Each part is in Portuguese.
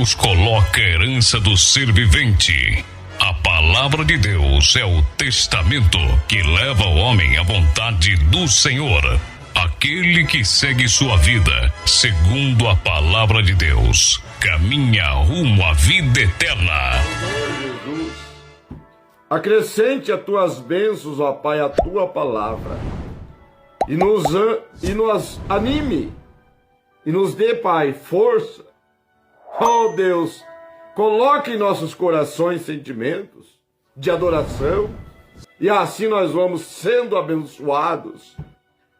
Deus coloca a herança do ser vivente. A palavra de Deus é o testamento que leva o homem à vontade do Senhor. Aquele que segue sua vida segundo a palavra de Deus caminha rumo à vida eterna. Senhor Jesus, acrescente as tuas bênçãos, ó Pai, a tua palavra e nos anime e nos dê, Pai, força. Oh Deus, coloque em nossos corações sentimentos de adoração e assim nós vamos sendo abençoados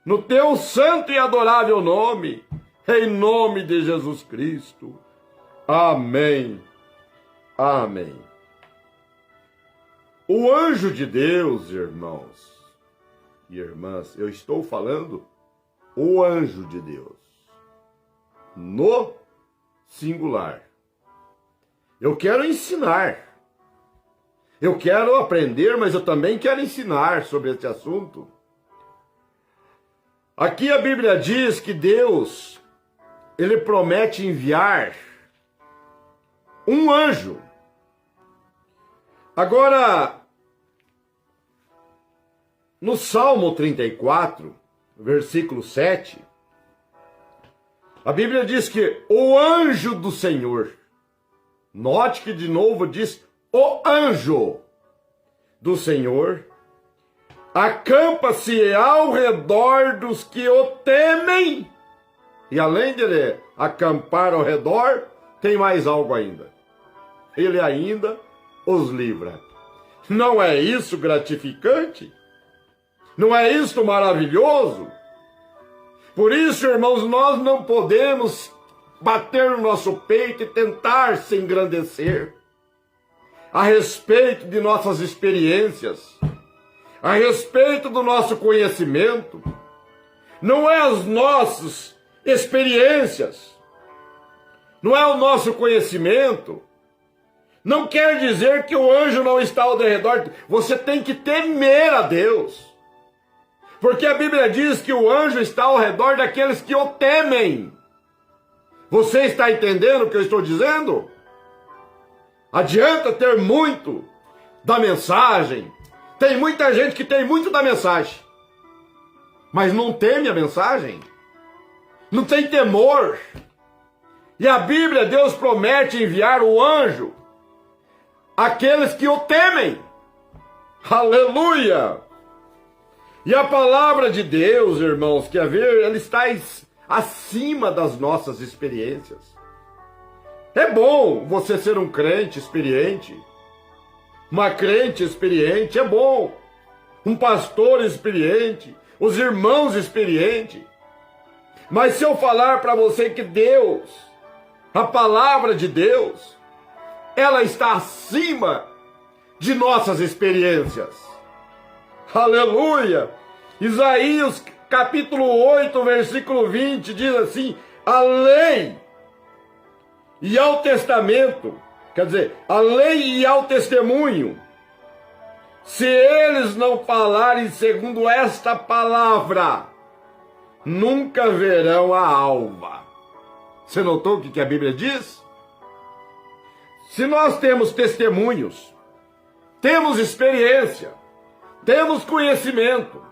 no teu santo e adorável nome, em nome de Jesus Cristo. Amém. Amém. O anjo de Deus, irmãos e irmãs, eu estou falando o anjo de Deus, no singular. Eu quero ensinar. Eu quero aprender, mas eu também quero ensinar sobre esse assunto. Aqui a Bíblia diz que Deus, ele promete enviar um anjo. Agora, no Salmo 34, versículo 7, a Bíblia diz que o anjo do Senhor, note que de novo diz o anjo do Senhor, acampa-se ao redor dos que o temem. E além de ele acampar ao redor, tem mais algo ainda. Ele ainda os livra. Não é isso gratificante? Não é isso maravilhoso? Por isso, irmãos, nós não podemos bater no nosso peito e tentar se engrandecer a respeito de nossas experiências, a respeito do nosso conhecimento. Não é as nossas experiências, não é o nosso conhecimento. Não quer dizer que o anjo não está ao redor. Você tem que temer a Deus, porque a Bíblia diz que o anjo está ao redor daqueles que o temem. Você está entendendo o que eu estou dizendo? Adianta ter muito da mensagem. Tem muita gente que tem muito da mensagem, mas não teme a mensagem, não tem temor. E a Bíblia, Deus promete enviar o anjo àqueles que o temem. Aleluia! E a palavra de Deus, irmãos, quer ver? Ela está acima das nossas experiências. É bom você ser um crente experiente, uma crente experiente, é bom. Um pastor experiente, os irmãos experientes. Mas se eu falar para você que Deus, a palavra de Deus, ela está acima de nossas experiências. Aleluia! Isaías capítulo 8, versículo 20 diz assim: a lei e ao testamento, quer dizer, a lei e ao testemunho, se eles não falarem segundo esta palavra, nunca verão a alva. Você notou o que a Bíblia diz? Se nós temos testemunhos, temos experiência, temos conhecimento,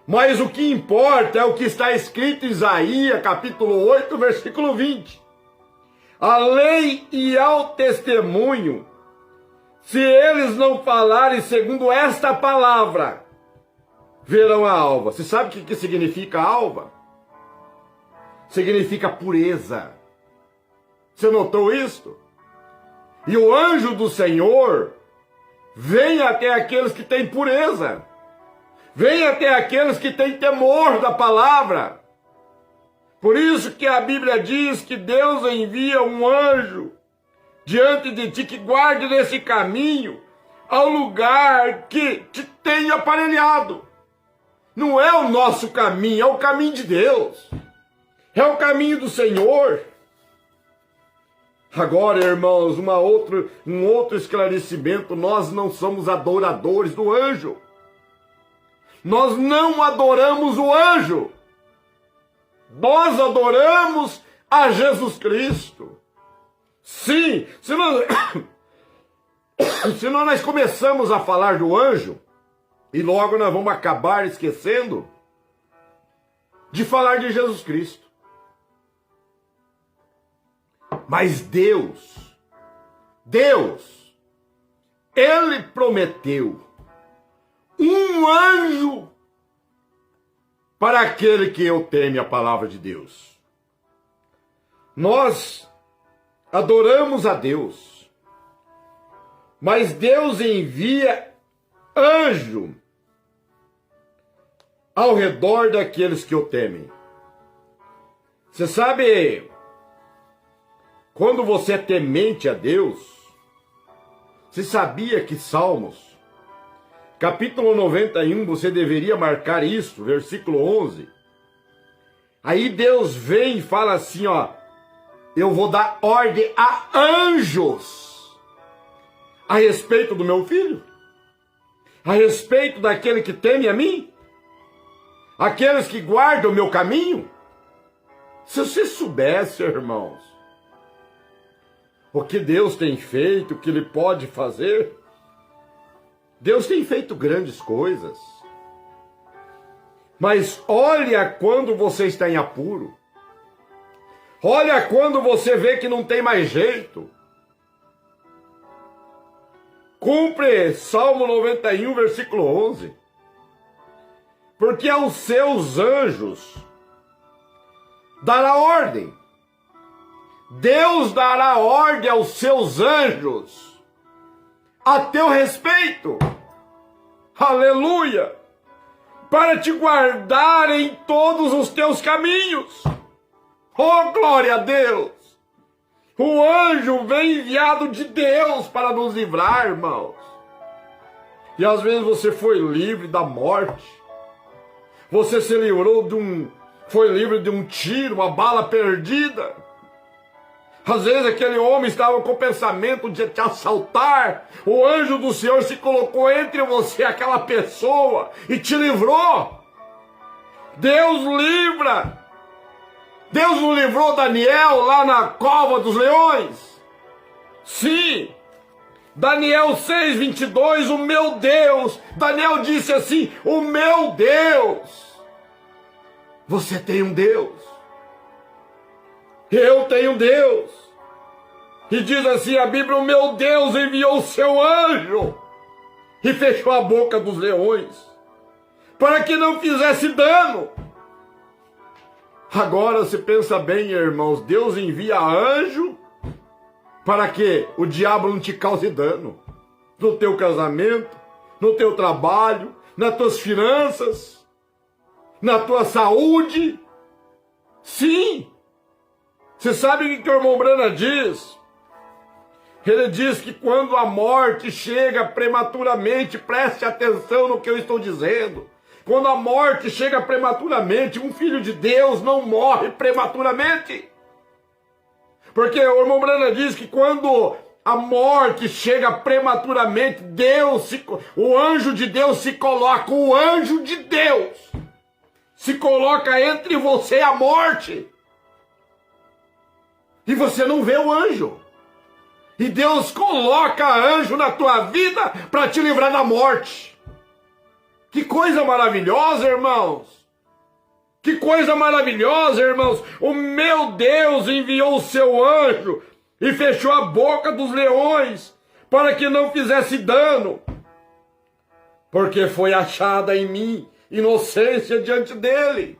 mas o que importa é o que está escrito em Isaías capítulo 8, versículo 20. A lei e ao testemunho, se eles não falarem segundo esta palavra, verão a alva. Você sabe o que significa alva? Significa pureza. Você notou isso? E o anjo do Senhor vem até aqueles que têm pureza. Vem até aqueles que têm temor da palavra. Por isso que a Bíblia diz que Deus envia um anjo diante de ti que guarde nesse caminho ao lugar que te tem aparelhado. Não é o nosso caminho, é o caminho de Deus. É o caminho do Senhor. Agora, irmãos, um outro esclarecimento: nós não somos adoradores do anjo. Nós não adoramos o anjo. Nós adoramos a Jesus Cristo. Sim, senão nós começamos a falar do anjo e logo nós vamos acabar esquecendo de falar de Jesus Cristo. Mas Deus, Ele prometeu um anjo para aquele que eu teme a palavra de Deus. Nós adoramos a Deus, mas Deus envia anjo ao redor daqueles que o temem. Você sabe, quando você é temente a Deus, você sabia que Salmos, capítulo 91, você deveria marcar isso, versículo 11. Aí Deus vem e fala assim, ó, eu vou dar ordem a anjos a respeito do meu filho, a respeito daquele que teme a mim, aqueles que guardam o meu caminho. Se você soubesse, irmãos, o que Deus tem feito, o que Ele pode fazer, Deus tem feito grandes coisas. Mas olha quando você está em apuro. Olha quando você vê que não tem mais jeito. Cumpre Salmo 91, versículo 11. Porque aos seus anjos dará ordem. Deus dará ordem aos seus anjos a teu respeito. Aleluia! Para te guardar em todos os teus caminhos. Oh, glória a Deus! O anjo vem enviado de Deus para nos livrar, irmãos. E às vezes você foi livre da morte. Você se livrou foi livre de um tiro, uma bala perdida. Às vezes aquele homem estava com o pensamento de te assaltar. O anjo do Senhor se colocou entre você e aquela pessoa e te livrou. Deus livra. Deus não livrou Daniel lá na cova dos leões? Sim. Daniel 6, 22, o meu Deus. Daniel disse assim, o meu Deus. Você tem um Deus. Eu tenho Deus. E diz assim a Bíblia, o meu Deus enviou o seu anjo e fechou a boca dos leões, para que não fizesse dano. Agora se pensa bem, irmãos, Deus envia anjo para que o diabo não te cause dano no teu casamento, no teu trabalho, nas tuas finanças, na tua saúde. Sim. Você sabe o que o irmão Brana diz? Ele diz que quando a morte chega prematuramente, preste atenção no que eu estou dizendo. Quando a morte chega prematuramente, um filho de Deus não morre prematuramente. Porque o irmão Brana diz que quando a morte chega prematuramente, o anjo de Deus se coloca, o anjo de Deus se coloca entre você e a morte. E você não vê o anjo. E Deus coloca anjo na tua vida para te livrar da morte. Que coisa maravilhosa, irmãos. Que coisa maravilhosa, irmãos. O meu Deus enviou o seu anjo e fechou a boca dos leões para que não fizesse dano. Porque foi achada em mim inocência diante dele.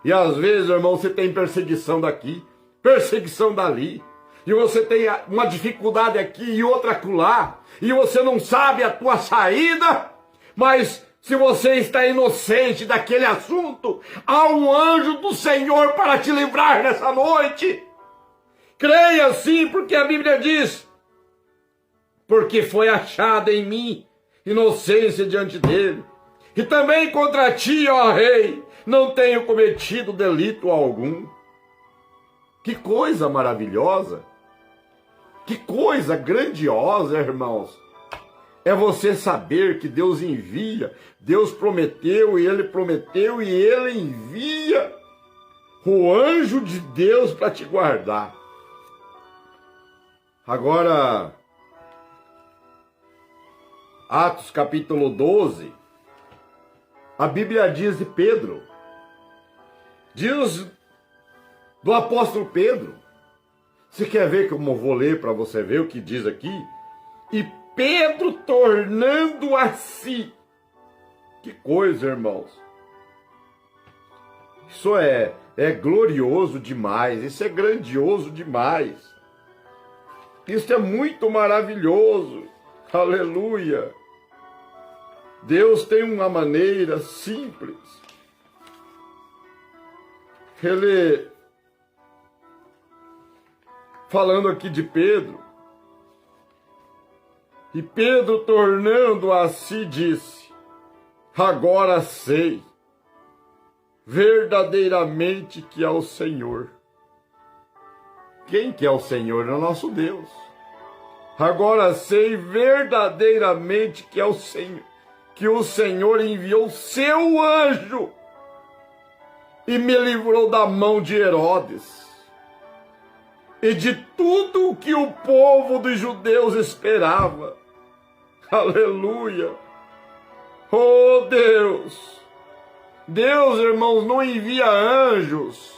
E às vezes, irmão, você tem perseguição daqui, perseguição dali, e você tem uma dificuldade aqui e outra acolá, e você não sabe a tua saída, mas se você está inocente daquele assunto, há um anjo do Senhor para te livrar nessa noite. Creia sim, porque a Bíblia diz, porque foi achada em mim inocência diante dele. E também contra ti, ó rei, não tenho cometido delito algum. Que coisa maravilhosa, que coisa grandiosa, irmãos. É você saber que Deus envia, Deus prometeu e Ele envia o anjo de Deus para te guardar. Agora, Atos capítulo 12, a Bíblia diz de Pedro, diz do apóstolo Pedro. Você quer ver como eu vou ler para você ver o que diz aqui? E Pedro tornando a si. Que coisa, irmãos. Isso é glorioso demais, isso é grandioso demais. Isso é muito maravilhoso. Aleluia. Deus tem uma maneira simples. Ele, falando aqui de Pedro, e Pedro tornando a si disse, agora sei verdadeiramente que é o Senhor. Quem que é o Senhor? É o nosso Deus. Agora sei verdadeiramente que é o Senhor, que o Senhor enviou seu anjo e me livrou da mão de Herodes e de tudo o que o povo dos judeus esperava. Aleluia! Oh Deus! Deus, irmãos, não envia anjos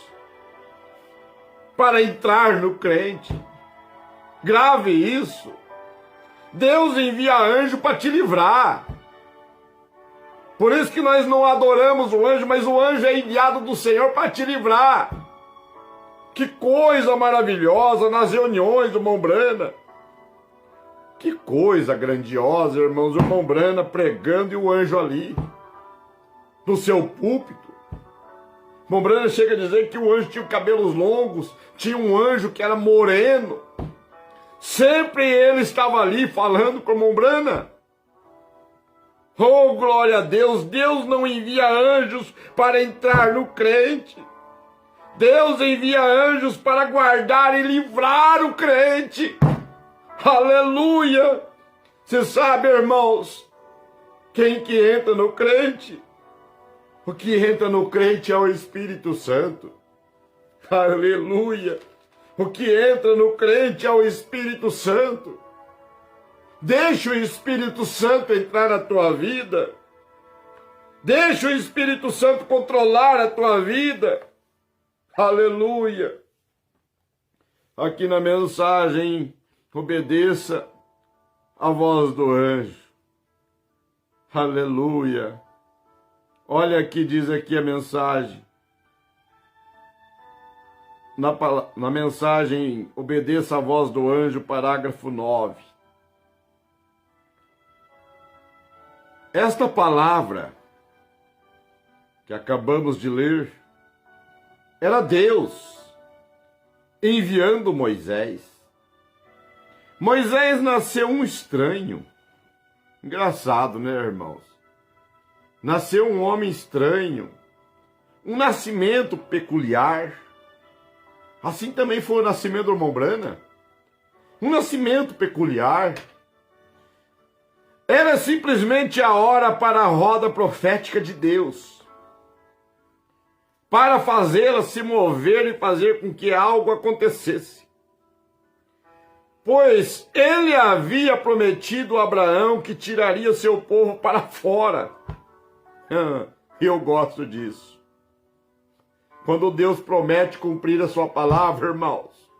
para entrar no crente. Grave isso. Deus envia anjo para te livrar. Por isso que nós não adoramos o anjo, mas o anjo é enviado do Senhor para te livrar. Que coisa maravilhosa nas reuniões do irmão Brana. Que coisa grandiosa, irmãos, o irmão Brana pregando e o anjo ali, no seu púlpito. O irmão Brana chega a dizer que o anjo tinha cabelos longos, tinha um anjo que era moreno. Sempre ele estava ali falando com o irmão Brana. Oh, glória a Deus! Deus não envia anjos para entrar no crente. Deus envia anjos para guardar e livrar o crente. Aleluia! Você sabe, irmãos, quem que entra no crente? O que entra no crente é o Espírito Santo. Aleluia! O que entra no crente é o Espírito Santo. Deixa o Espírito Santo entrar na tua vida. Deixa o Espírito Santo controlar a tua vida. Aleluia! Aqui na mensagem, obedeça a voz do anjo. Aleluia! Olha aqui, diz aqui a mensagem. Na mensagem, obedeça a voz do anjo, parágrafo 9. Esta palavra que acabamos de ler era Deus enviando Moisés. Moisés nasceu um estranho. Engraçado, né, irmãos? Nasceu um homem estranho, um nascimento peculiar. Assim também foi o nascimento do irmão Brana. Um nascimento peculiar. Era simplesmente a hora para a roda profética de Deus, para fazê-la se mover e fazer com que algo acontecesse. Pois ele havia prometido a Abraão que tiraria seu povo para fora. Eu gosto disso. Quando Deus promete cumprir a sua palavra, irmãos,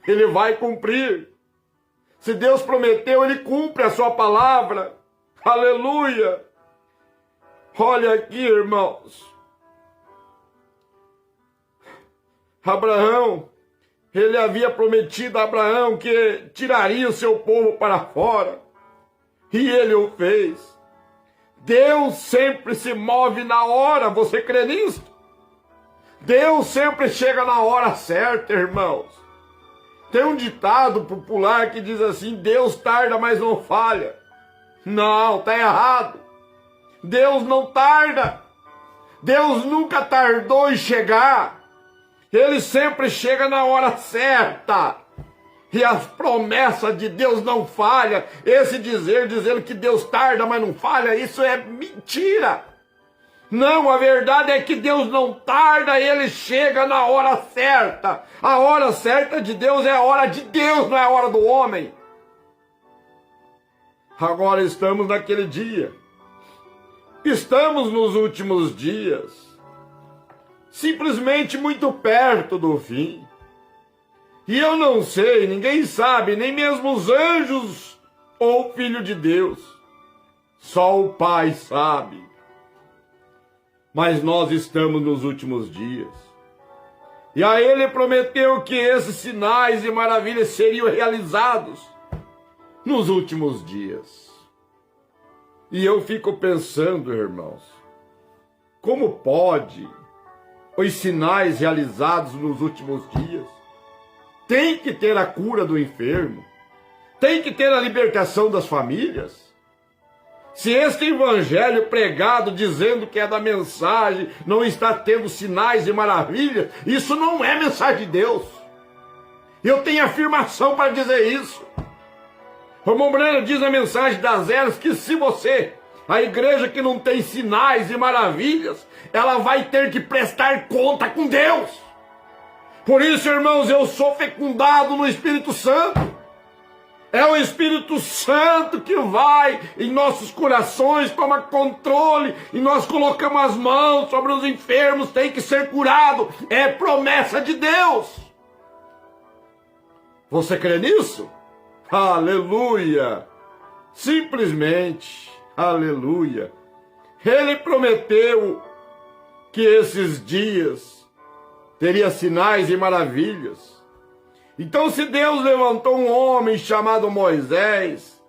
ele vai cumprir. Se Deus prometeu, ele cumpre a sua palavra. Aleluia! Olha aqui, irmãos. Abraão, ele havia prometido a Abraão que tiraria o seu povo para fora. E ele o fez. Deus sempre se move na hora. Você crê nisso? Deus sempre chega na hora certa, irmãos. Tem um ditado popular que diz assim: Deus tarda, mas não falha. Não, está errado. Deus não tarda. Deus nunca tardou em chegar. Ele sempre chega na hora certa. E as promessas de Deus não falham. Esse dizendo que Deus tarda, mas não falha, isso é mentira. Não, a verdade é que Deus não tarda, Ele chega na hora certa. A hora certa de Deus é a hora de Deus, não é a hora do homem. Agora estamos naquele dia. Estamos nos últimos dias. Simplesmente muito perto do fim. E eu não sei, ninguém sabe, nem mesmo os anjos ou o Filho de Deus. Só o Pai sabe. Mas nós estamos nos últimos dias. E a Ele prometeu que esses sinais e maravilhas seriam realizados nos últimos dias. E eu fico pensando, irmãos, como pode os sinais realizados nos últimos dias? Tem que ter a cura do enfermo, tem que ter a libertação das famílias. Se este evangelho pregado dizendo que é da mensagem não está tendo sinais e maravilhas, isso não é mensagem de Deus. Eu tenho afirmação para dizer isso. O irmão Breno diz na mensagem das eras que se você, a igreja que não tem sinais e maravilhas, ela vai ter que prestar conta com Deus. Por isso, irmãos, eu sou fecundado no Espírito Santo. É o Espírito Santo que vai em nossos corações, toma controle, e nós colocamos as mãos sobre os enfermos, tem que ser curado. É promessa de Deus. Você crê nisso? Aleluia! Simplesmente, aleluia! Ele prometeu que esses dias teria sinais e maravilhas. Então, se Deus levantou um homem chamado Moisés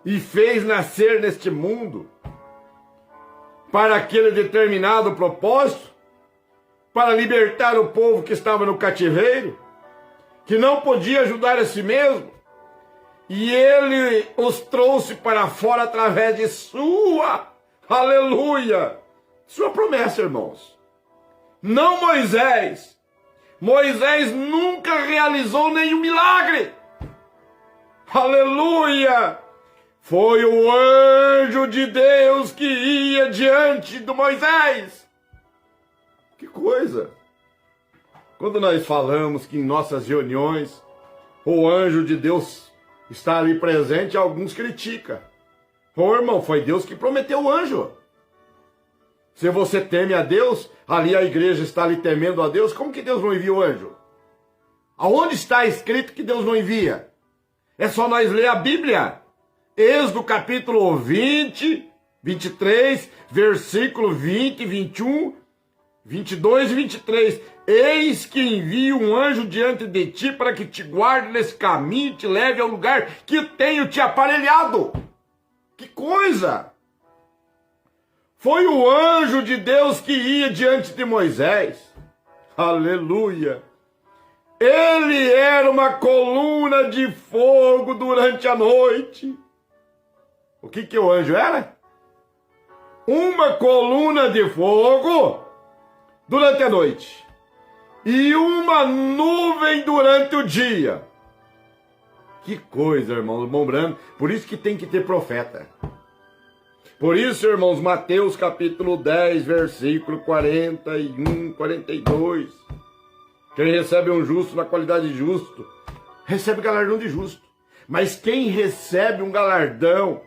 e fez nascer neste mundo para aquele determinado propósito, para libertar o povo que estava no cativeiro, que não podia ajudar a si mesmo, e ele os trouxe para fora através de sua, aleluia, sua promessa, irmãos. Não Moisés. Moisés nunca realizou nenhum milagre. Aleluia! Foi o anjo de Deus que ia diante do Moisés. Que coisa! Quando nós falamos que em nossas reuniões o anjo de Deus está ali presente, alguns criticam. Ô irmão, foi Deus que prometeu o anjo. Se você teme a Deus, ali a igreja está ali temendo a Deus, como que Deus não envia o anjo? Aonde está escrito que Deus não envia? É só nós ler a Bíblia. Êxodo capítulo 20, 23, versículo 20, 21, 22 e 23. Eis que envio um anjo diante de ti para que te guarde nesse caminho e te leve ao lugar que tenho te aparelhado. Que coisa! Foi o anjo de Deus que ia diante de Moisés. Aleluia! Ele era uma coluna de fogo durante a noite. O que o anjo era? Uma coluna de fogo durante a noite. E uma nuvem durante o dia. Que coisa, irmão Brando. Por isso que tem que ter profeta. Por isso, irmãos, Mateus capítulo 10, versículo 41, 42. Quem recebe um justo na qualidade de justo, recebe galardão de justo. Mas quem recebe um galardão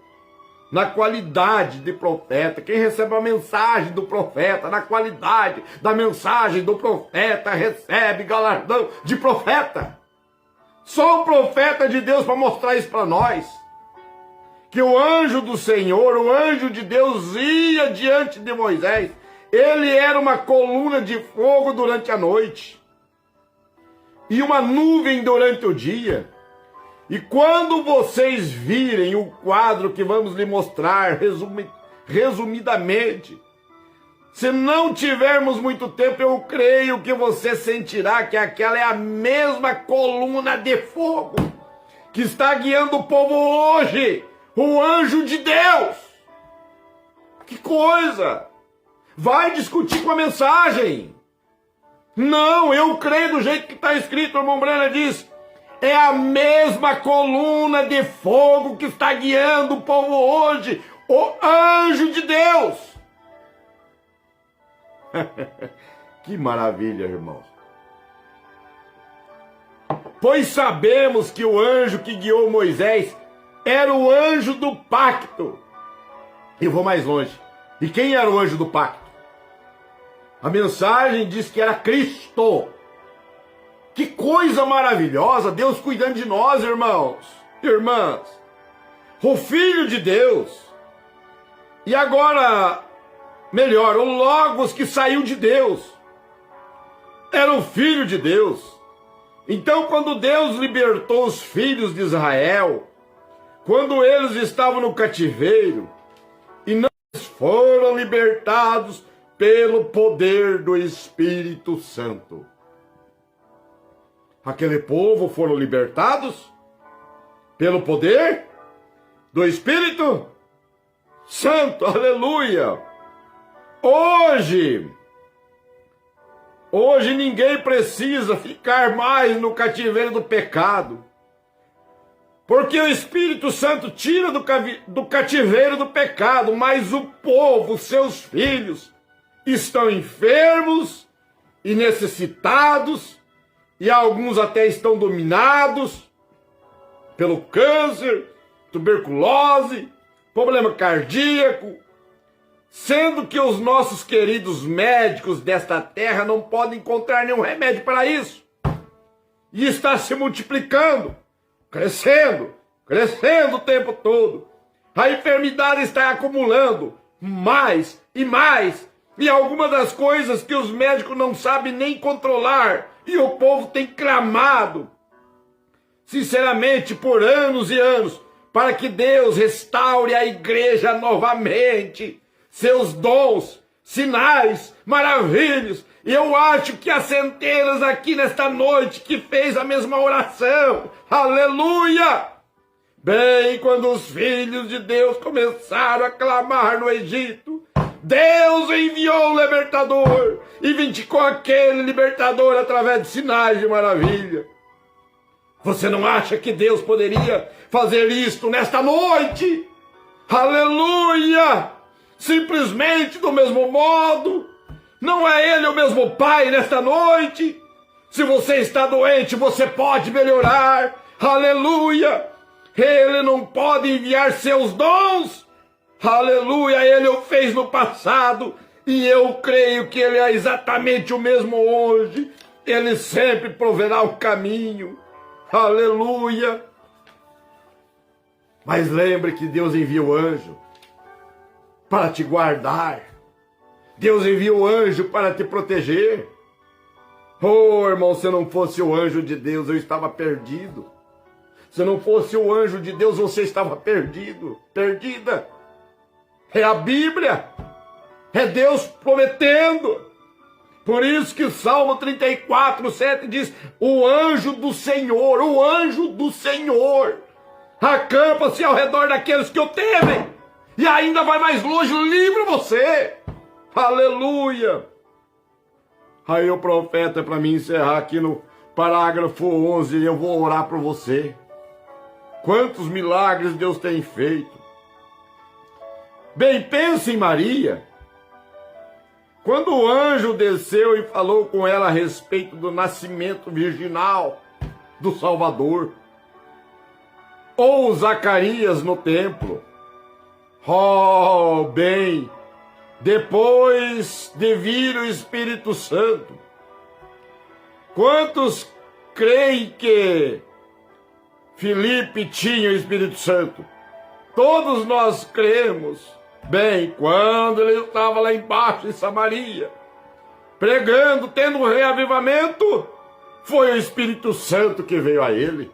na qualidade de profeta, quem recebe a mensagem do profeta, na qualidade da mensagem do profeta, recebe galardão de profeta. Só o profeta de Deus para mostrar isso para nós. Que o anjo do Senhor, o anjo de Deus ia diante de Moisés. Ele era uma coluna de fogo durante a noite. E uma nuvem durante o dia. E quando vocês virem o quadro que vamos lhe mostrar, resumidamente, se não tivermos muito tempo, eu creio que você sentirá que aquela é a mesma coluna de fogo que está guiando o povo hoje. O anjo de Deus. Que coisa! Vai discutir com a mensagem. Não, eu creio do jeito que está escrito, o irmão Brana diz. É a mesma coluna de fogo que está guiando o povo hoje. O anjo de Deus. Que maravilha, irmãos. Pois sabemos que o anjo que guiou Moisés era o anjo do pacto. Eu vou mais longe. E quem era o anjo do pacto? A mensagem diz que era Cristo. Que coisa maravilhosa, Deus cuidando de nós, irmãos, irmãs. O Filho de Deus. E agora, melhor, o Logos que saiu de Deus. Era o Filho de Deus. Então, quando Deus libertou os filhos de Israel, quando eles estavam no cativeiro, e não foram libertados pelo poder do Espírito Santo. Aquele povo foram libertados pelo poder do Espírito Santo. Aleluia! Hoje ninguém precisa ficar mais no cativeiro do pecado. Porque o Espírito Santo tira do cativeiro do pecado, mas o povo, seus filhos, estão enfermos e necessitados, e alguns até estão dominados pelo câncer, tuberculose, problema cardíaco, sendo que os nossos queridos médicos desta terra não podem encontrar nenhum remédio para isso. E está se multiplicando, crescendo o tempo todo. A enfermidade está acumulando mais e mais, e algumas das coisas que os médicos não sabem nem controlar, e o povo tem clamado, sinceramente, por anos e anos, para que Deus restaure a igreja novamente, seus dons, sinais, maravilhas. E eu acho que há centenas aqui nesta noite que fez a mesma oração. Aleluia! Bem, quando os filhos de Deus começaram a clamar no Egito, Deus enviou o libertador e vindicou aquele libertador através de sinais de maravilha. Você não acha que Deus poderia fazer isto nesta noite? Aleluia! Simplesmente do mesmo modo. Não é Ele o mesmo Pai nesta noite? Se você está doente, você pode melhorar. Aleluia! Ele não pode enviar seus dons? Aleluia! Ele o fez no passado e eu creio que Ele é exatamente o mesmo hoje. Ele sempre proverá o caminho. Aleluia! Mas lembre que Deus envia o anjo para te guardar. Deus envia o anjo para te proteger. Oh, irmão, se não fosse o anjo de Deus, eu estava perdido. Se não fosse o anjo de Deus, você estava perdido, perdida. É a Bíblia. É Deus prometendo. Por isso que Salmo 34, 7 diz: o anjo do Senhor acampa-se ao redor daqueles que o temem. E ainda vai mais longe, livra você. Aleluia. Aí o profeta, para mim encerrar aqui no parágrafo 11, eu vou orar por você. Quantos milagres Deus tem feito. Bem, pense em Maria. Quando o anjo desceu e falou com ela a respeito do nascimento virginal do Salvador. Ou Zacarias no templo. Oh, bem, depois de vir o Espírito Santo, quantos creem que Filipe tinha o Espírito Santo? Todos nós cremos. Bem, quando ele estava lá embaixo em Samaria, pregando, tendo um reavivamento, foi o Espírito Santo que veio a ele.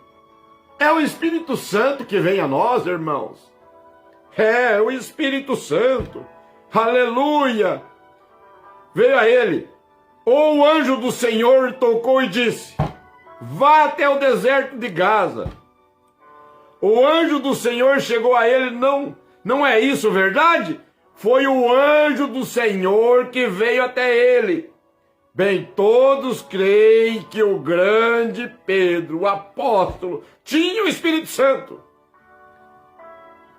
É o Espírito Santo que vem a nós, irmãos. É o Espírito Santo. Aleluia! Veio a ele. O anjo do Senhor tocou e disse: vá até o deserto de Gaza. O anjo do Senhor chegou a ele, não é isso verdade? Foi o anjo do Senhor que veio até ele. Bem, todos creem que o grande Pedro, o apóstolo, tinha o Espírito Santo.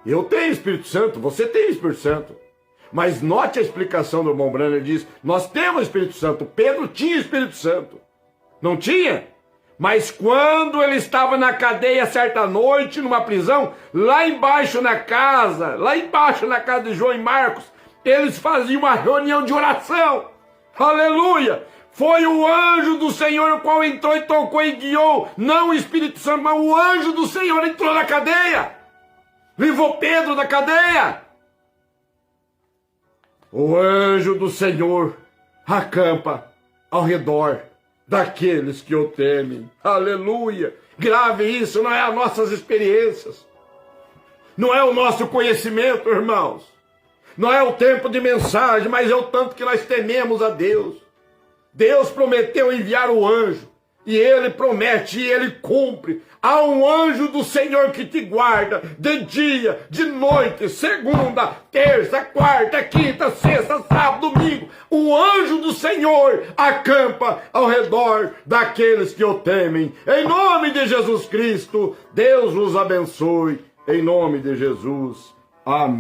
Eu tenho Espírito Santo, você tem Espírito Santo. Mas note a explicação do irmão Branham, ele diz, nós temos o Espírito Santo. Pedro tinha o Espírito Santo. Não tinha? Mas quando ele estava na cadeia certa noite, numa prisão, lá embaixo na casa de João e Marcos, eles faziam uma reunião de oração. Aleluia! Foi o anjo do Senhor o qual entrou e tocou e guiou, não o Espírito Santo, mas o anjo do Senhor entrou na cadeia. Livrou Pedro da cadeia. O anjo do Senhor acampa ao redor daqueles que o temem. Aleluia! Grave isso, não é as nossas experiências. Não é o nosso conhecimento, irmãos. Não é o tempo de mensagem, mas é o tanto que nós tememos a Deus. Deus prometeu enviar o anjo. E ele promete e ele cumpre. Há um anjo do Senhor que te guarda de dia, de noite, segunda, terça, quarta, quinta, sexta, sábado, domingo. O anjo do Senhor acampa ao redor daqueles que o temem. Em nome de Jesus Cristo, Deus nos abençoe. Em nome de Jesus. Amém.